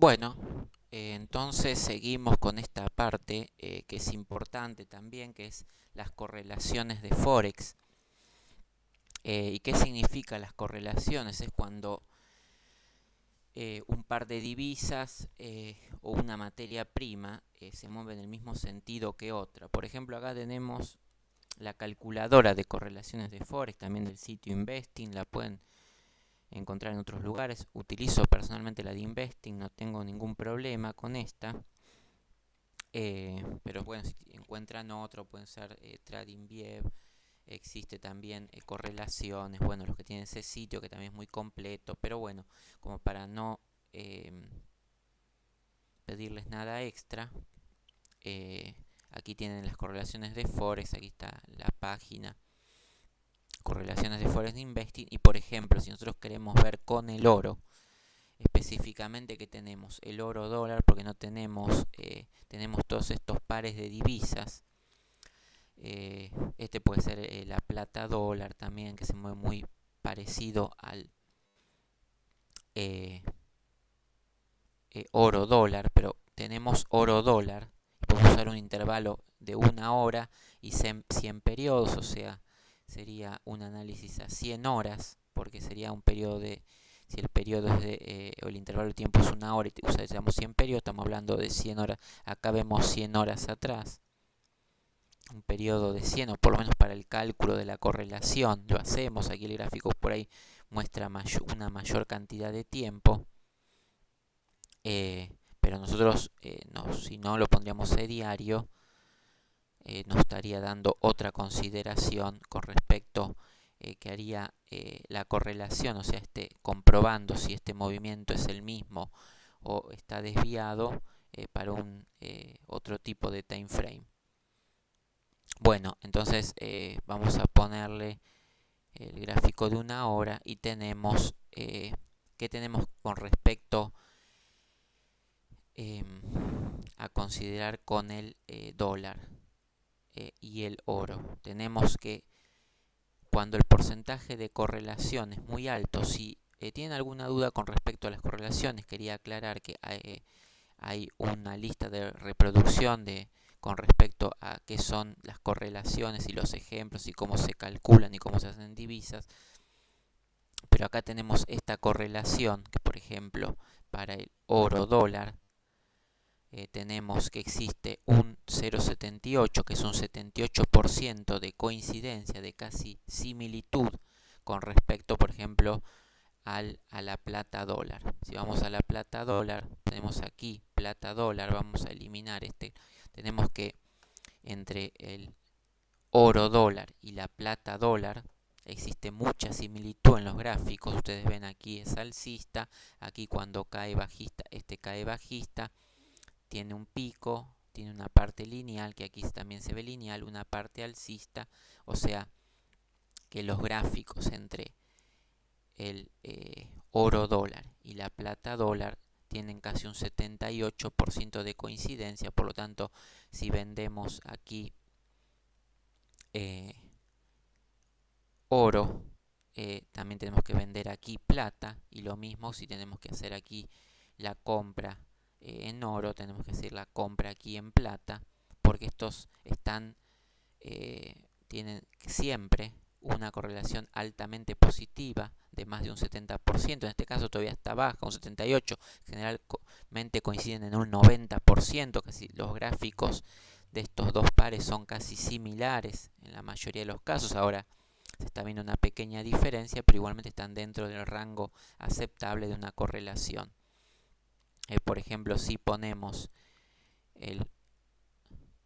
Bueno, entonces seguimos con esta parte que es importante también, que es las correlaciones de Forex. ¿Y qué significa las correlaciones? Es cuando un par de divisas o una materia prima se mueve en el mismo sentido que otra. Por ejemplo, acá tenemos la calculadora de correlaciones de Forex, también del sitio Investing, la pueden encontrar en otros lugares. Utilizo personalmente la de Investing, no tengo ningún problema con esta. Pero bueno, si encuentran otro, pueden ser TradingView. Existe también correlaciones, bueno, los que tienen ese sitio que también es muy completo, pero bueno, como para no eh, pedirles nada extra, eh, aquí tienen las correlaciones de Forex, aquí está la página, correlaciones de Forex de Investing, y por ejemplo, si nosotros queremos ver con el oro, específicamente que tenemos el oro dólar, porque no tenemos, tenemos todos estos pares de divisas. Este puede ser la plata dólar también, que se mueve muy parecido al eh, oro dólar, pero tenemos oro dólar. Podemos usar un intervalo de una hora y 100 periodos, o sea, sería un análisis a 100 horas, porque sería un periodo de, si el periodo es de, o el intervalo de tiempo es una hora y usamos 100 periodos, estamos hablando de 100 horas. Acá vemos 100 horas atrás, un periodo de 100, o por lo menos para el cálculo de la correlación, lo hacemos. Aquí el gráfico por ahí muestra una mayor cantidad de tiempo. Pero nosotros, si no lo pondríamos a diario, nos estaría dando otra consideración con respecto que haría la correlación, o sea, comprobando si este movimiento es el mismo o está desviado para un otro tipo de time frame. Bueno, entonces vamos a ponerle el gráfico de una hora y tenemos ¿qué tenemos con respecto eh, a considerar con el dólar y el oro? Tenemos que cuando el porcentaje de correlación es muy alto, si tienen alguna duda con respecto a las correlaciones, quería aclarar que hay una lista de reproducción con respecto a qué son las correlaciones y los ejemplos y cómo se calculan y cómo se hacen divisas. Pero acá tenemos esta correlación que, por ejemplo, para el oro dólar tenemos que existe un 0,78, que es un 78% de coincidencia, de casi similitud con respecto, por ejemplo, a la plata dólar. Si vamos a la plata dólar, tenemos aquí plata dólar, vamos a eliminar tenemos que entre el oro dólar y la plata dólar existe mucha similitud en los gráficos. Ustedes ven aquí es alcista, aquí cuando cae bajista, cae bajista, tiene un pico, tiene una parte lineal, que aquí también se ve lineal, una parte alcista, o sea que los gráficos entre el oro dólar y la plata dólar tienen casi un 78% de coincidencia. Por lo tanto, si vendemos aquí eh, oro, también tenemos que vender aquí plata, y lo mismo si tenemos que hacer aquí la compra en oro, tenemos que hacer la compra aquí en plata, porque estos tienen siempre una correlación altamente positiva de más de un 70%, en este caso todavía está baja, un 78%, generalmente coinciden en un 90%, casi los gráficos de estos dos pares son casi similares en la mayoría de los casos. Ahora se está viendo una pequeña diferencia, pero igualmente están dentro del rango aceptable de una correlación. Por ejemplo, si ponemos el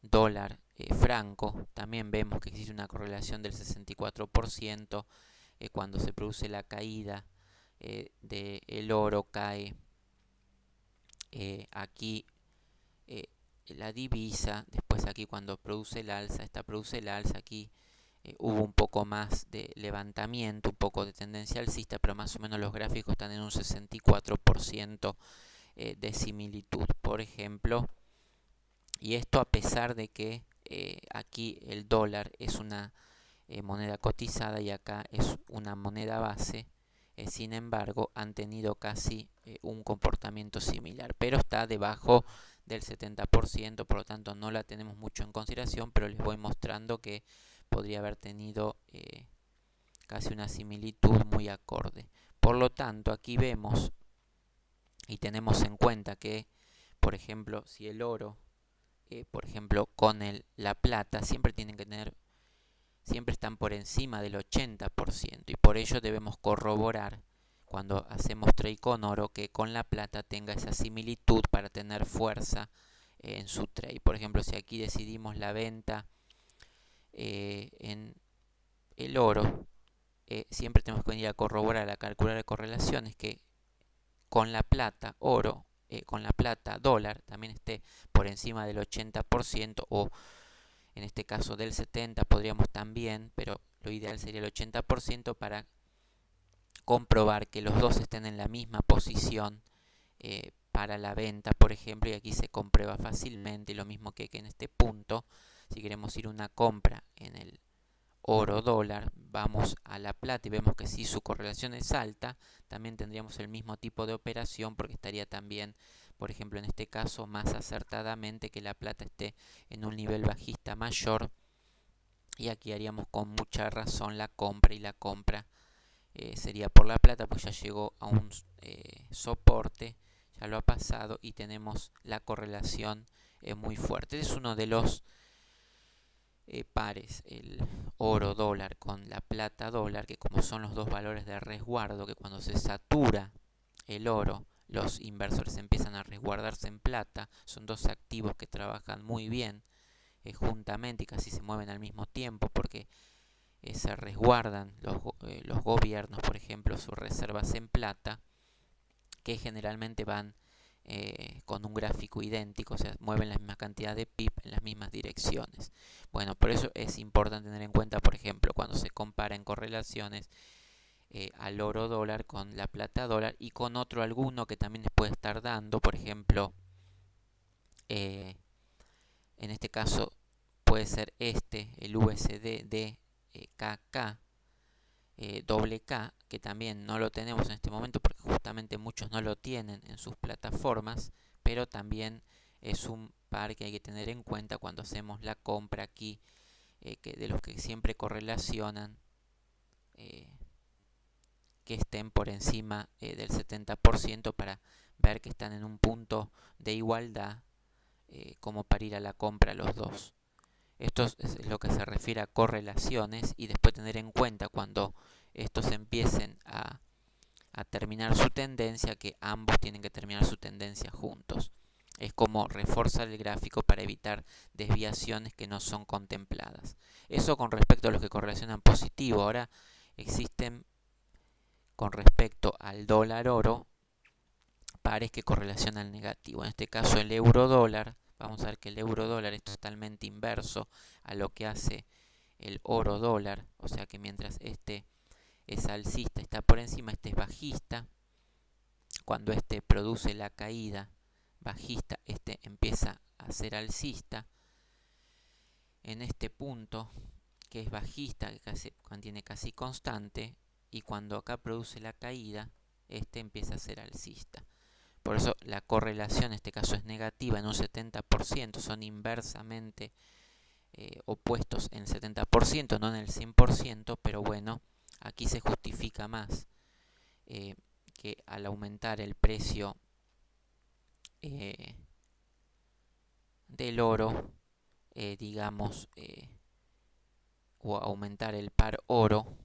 dólar franco, también vemos que existe una correlación del 64%. Cuando se produce la caída del oro, cae aquí la divisa. Después aquí cuando produce el alza, esta produce el alza, aquí hubo un poco más de levantamiento, un poco de tendencia alcista, pero más o menos los gráficos están en un 64% de similitud, por ejemplo. Y esto a pesar de que aquí el dólar es una moneda cotizada y acá es una moneda base. sin embargo han tenido casi un comportamiento similar, pero está debajo del 70%, por lo tanto no la tenemos mucho en consideración, pero les voy mostrando que podría haber tenido casi una similitud muy acorde. Por lo tanto, aquí vemos y tenemos en cuenta que, por ejemplo, si el oro, por ejemplo, con la plata, siempre están por encima del 80%, y por ello debemos corroborar cuando hacemos trade con oro que con la plata tenga esa similitud para tener fuerza en su trade. Por ejemplo, si aquí decidimos la venta en el oro, siempre tenemos que venir a corroborar, a calcular de correlaciones que con la plata oro, con la plata dólar también esté por encima del 80%, o en este caso del 70% podríamos también, pero lo ideal sería el 80% para comprobar que los dos estén en la misma posición para la venta, por ejemplo, y aquí se comprueba fácilmente, lo mismo que en este punto. Si queremos ir a una compra en el oro dólar, vamos a la plata y vemos que si su correlación es alta, también tendríamos el mismo tipo de operación, porque estaría también, por ejemplo, en este caso más acertadamente que la plata esté en un nivel bajista mayor, y aquí haríamos con mucha razón la compra, y la compra sería por la plata, pues ya llegó a un soporte, ya lo ha pasado y tenemos la correlación muy fuerte. Es uno de los pares, el oro dólar con la plata dólar, que como son los dos valores de resguardo, que cuando se satura el oro, los inversores empiezan a resguardarse en plata. Son dos activos que trabajan muy bien juntamente y casi se mueven al mismo tiempo, porque se resguardan los gobiernos, por ejemplo, sus reservas en plata, que generalmente van con un gráfico idéntico, o sea, mueven la misma cantidad de pip en las mismas direcciones. Bueno, por eso es importante tener en cuenta, por ejemplo, cuando se compara en correlaciones al oro dólar con la plata dólar y con otro alguno que también les puede estar dando, por ejemplo, en este caso puede ser el USD de KK, doble K, que también no lo tenemos en este momento porque justamente muchos no lo tienen en sus plataformas, pero también es un par que hay que tener en cuenta cuando hacemos la compra aquí, que de los que siempre correlacionan que estén por encima del 70%, para ver que están en un punto de igualdad como para ir a la compra los dos. Esto es lo que se refiere a correlaciones, y después tener en cuenta cuando estos empiecen a terminar su tendencia, que ambos tienen que terminar su tendencia juntos. Es como reforzar el gráfico para evitar desviaciones que no son contempladas. Eso con respecto a los que correlacionan positivo. Ahora existen, con respecto al dólar oro, pares que correlacionan negativo. En este caso el euro dólar. Vamos a ver que el euro dólar es totalmente inverso a lo que hace el oro dólar. O sea que mientras este es alcista, está por encima, este es bajista. Cuando este produce la caída bajista, este empieza a ser alcista. En este punto, que es bajista, que mantiene casi constante, y cuando acá produce la caída, este empieza a ser alcista. Por eso la correlación en este caso es negativa en un 70%, son inversamente opuestos en el 70%, no en el 100%, pero bueno, aquí se justifica más que al aumentar el precio del oro, digamos, o aumentar el par oro,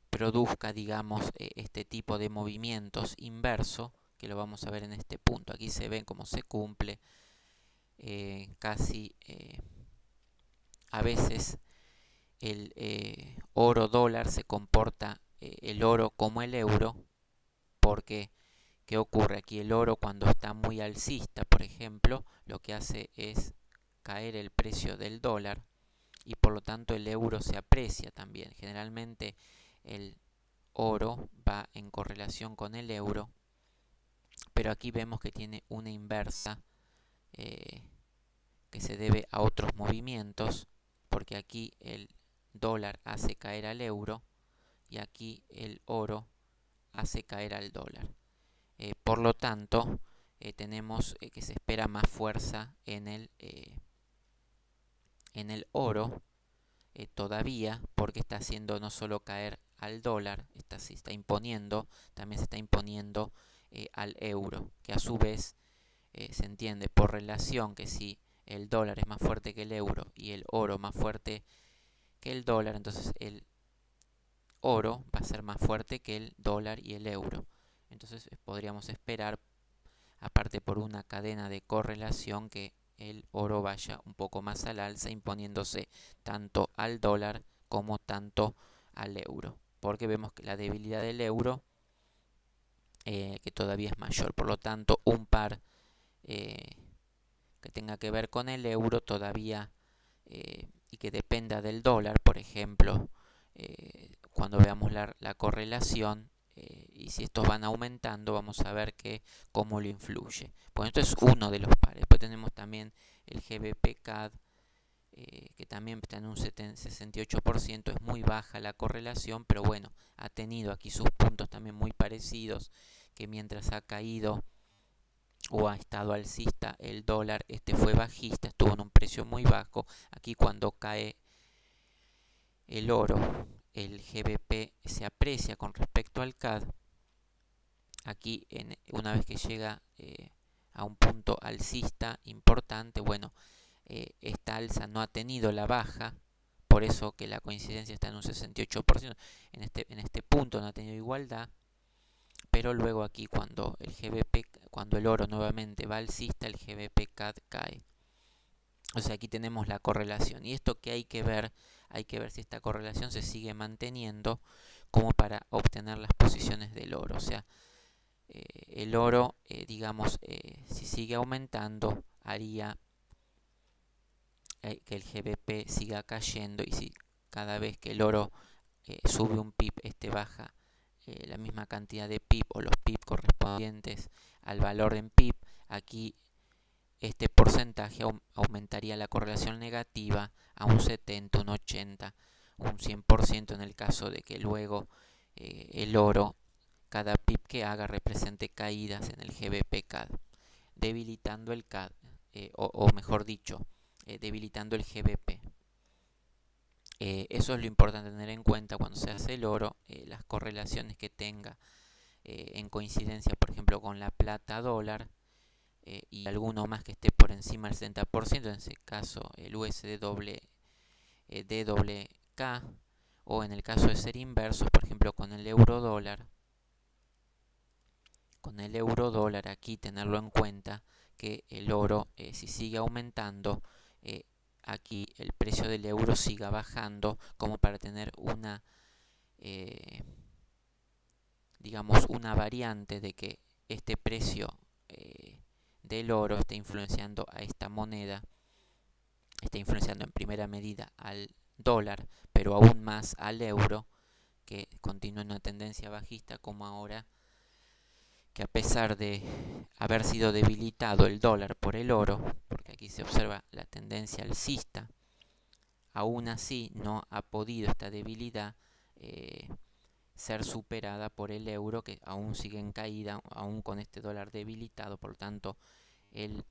produzca, digamos, este tipo de movimientos inverso, que lo vamos a ver en este punto. Aquí se ve cómo se cumple casi a veces el oro dólar se comporta el oro como el euro, porque ¿qué ocurre? Aquí el oro, cuando está muy alcista, por ejemplo, lo que hace es caer el precio del dólar, y por lo tanto el euro se aprecia también. Generalmente el oro va en correlación con el euro, pero aquí vemos que tiene una inversa que se debe a otros movimientos, porque aquí el dólar hace caer al euro y aquí el oro hace caer al dólar. Por lo tanto, tenemos que se espera más fuerza en el oro todavía, porque está haciendo no solo caer al dólar, se está imponiendo, también se está imponiendo al euro, que a su vez se entiende por relación que si el dólar es más fuerte que el euro y el oro más fuerte que el dólar, entonces el oro va a ser más fuerte que el dólar y el euro. Entonces podríamos esperar, aparte por una cadena de correlación, que el oro vaya un poco más al alza, imponiéndose tanto al dólar como tanto al euro, porque vemos que la debilidad del euro que todavía es mayor. Por lo tanto, un par que tenga que ver con el euro todavía y que dependa del dólar, por ejemplo, cuando veamos la correlación y si estos van aumentando, vamos a ver cómo lo influye. Bueno, esto es uno de los pares. Después tenemos también el GBP-CAD, que también está en un 68%, es muy baja la correlación, pero bueno, ha tenido aquí sus puntos también muy parecidos, que mientras ha caído o ha estado alcista el dólar, este fue bajista, estuvo en un precio muy bajo. Aquí cuando cae el oro, el GBP se aprecia con respecto al CAD. Aquí una vez que llega a un punto alcista importante, bueno, esta alza no ha tenido la baja, por eso que la coincidencia está en un 68%. En este punto no ha tenido igualdad, pero luego aquí cuando el oro nuevamente va alcista, el GBP-CAD cae. O sea, aquí tenemos la correlación. Y esto que hay que ver si esta correlación se sigue manteniendo como para obtener las posiciones del oro. O sea, el oro, digamos, si sigue aumentando, haría que el GBP siga cayendo, y si cada vez que el oro sube un pip, este baja la misma cantidad de pip o los pip correspondientes al valor en pip, aquí este porcentaje aumentaría la correlación negativa a un 70, un 80, un 100% en el caso de que luego el oro, cada pip que haga, represente caídas en el GBP-CAD, debilitando el CAD, o mejor dicho, debilitando el GBP. Eso es lo importante tener en cuenta cuando se hace el oro, las correlaciones que tenga en coincidencia, por ejemplo, con la plata dólar, y alguno más que esté por encima del 70%, en ese caso el USD DWK, o en el caso de ser inversos, por ejemplo, con el euro dólar. Con el euro dólar, aquí tenerlo en cuenta que el oro, si sigue aumentando, aquí el precio del euro siga bajando, como para tener digamos, una variante de que este precio del oro esté influenciando a esta moneda, está influenciando en primera medida al dólar, pero aún más al euro, que continúa en una tendencia bajista, como ahora, que a pesar de haber sido debilitado el dólar por el oro, porque aquí se observa la tendencia alcista, aún así no ha podido esta debilidad ser superada por el euro, que aún sigue en caída, aún con este dólar debilitado. Por lo tanto, el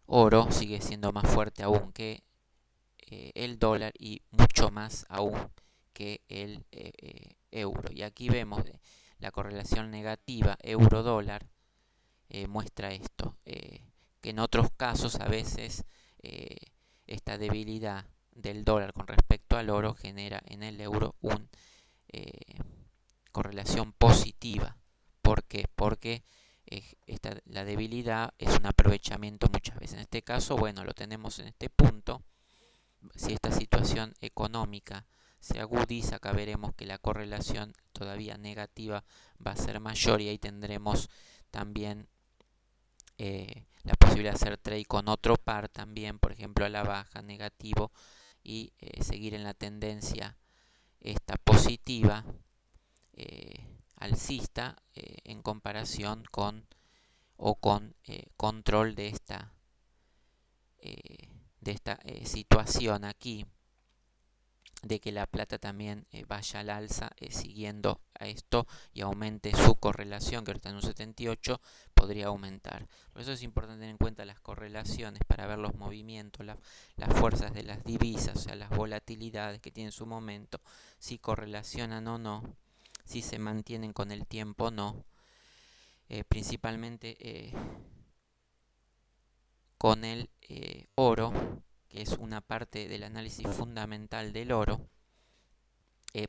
oro sigue siendo más fuerte aún que el dólar, y mucho más aún que el euro. Y aquí vemos la correlación negativa euro-dólar, muestra esto, que en otros casos a veces esta debilidad del dólar con respecto al oro genera en el euro una correlación positiva. ¿Por qué? Porque la debilidad es un aprovechamiento muchas veces. En este caso, bueno, lo tenemos en este punto. Si esta situación económica se agudiza, acá veremos que la correlación todavía negativa va a ser mayor, y ahí tendremos también la posibilidad de hacer trade con otro par también, por ejemplo a la baja, negativo, y seguir en la tendencia esta positiva, alcista, en comparación con control de esta de esta situación aquí, de que la plata también vaya al alza siguiendo a esto y aumente su correlación, que ahora está en un 78, podría aumentar. Por eso es importante tener en cuenta las correlaciones para ver los movimientos, las fuerzas de las divisas, o sea, las volatilidades que tienen su momento, si correlacionan o no, si se mantienen con el tiempo o no, principalmente con el oro, que es una parte del análisis fundamental del oro,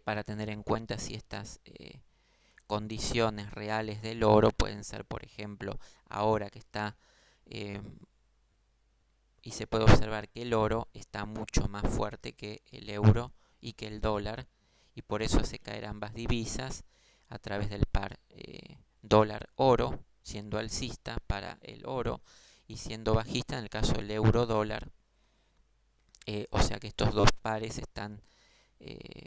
para tener en cuenta si estas condiciones reales del oro pueden ser, por ejemplo, ahora que está y se puede observar que el oro está mucho más fuerte que el euro y que el dólar, y por eso hace caer ambas divisas a través del par dólar-oro, siendo alcista para el oro y siendo bajista en el caso del euro-dólar. O sea que estos dos pares están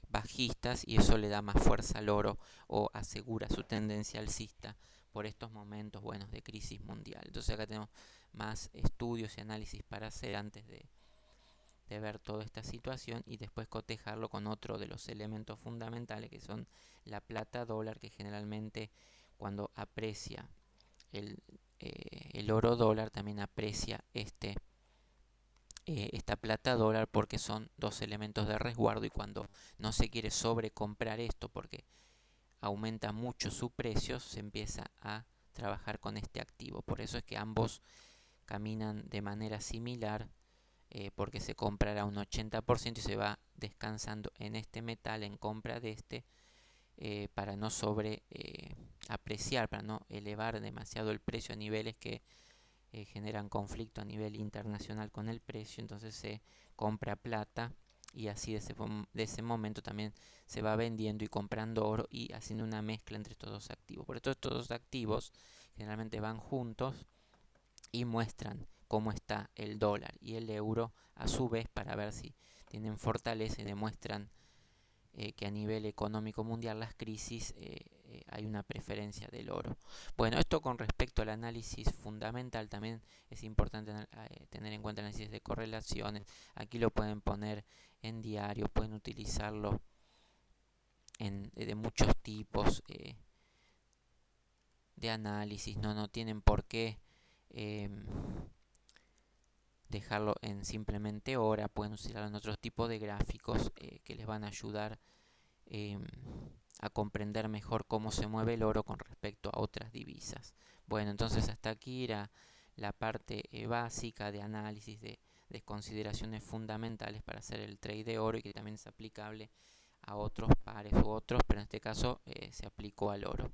bajistas y eso le da más fuerza al oro o asegura su tendencia alcista por estos momentos buenos de crisis mundial. Entonces acá tenemos más estudios y análisis para hacer antes de ver toda esta situación y después cotejarlo con otro de los elementos fundamentales que son la plata dólar, que generalmente cuando aprecia el oro dólar también aprecia esta plata dólar, porque son dos elementos de resguardo, y cuando no se quiere sobrecomprar esto porque aumenta mucho su precio, se empieza a trabajar con este activo. Por eso es que ambos caminan de manera similar, porque se comprará un 80% y se va descansando en este metal en compra de este, para no sobre apreciar, para no elevar demasiado el precio a niveles que generan conflicto a nivel internacional con el precio. Entonces se compra plata y así de ese momento también se va vendiendo y comprando oro y haciendo una mezcla entre estos dos activos. Por eso estos dos activos generalmente van juntos y muestran cómo está el dólar y el euro a su vez, para ver si tienen fortaleza y demuestran que a nivel económico mundial las crisis hay una preferencia del oro. Bueno, esto con respecto al análisis fundamental. También es importante tener en cuenta el análisis de correlaciones. Aquí lo pueden poner en diario, pueden utilizarlo de muchos tipos de análisis. No tienen por qué dejarlo en simplemente hora, pueden usarlo en otros tipos de gráficos que les van a ayudar a comprender mejor cómo se mueve el oro con respecto a otras divisas. Bueno, entonces hasta aquí era la parte básica de análisis de consideraciones fundamentales para hacer el trade de oro, y que también es aplicable a otros pares u otros, pero en este caso se aplicó al oro.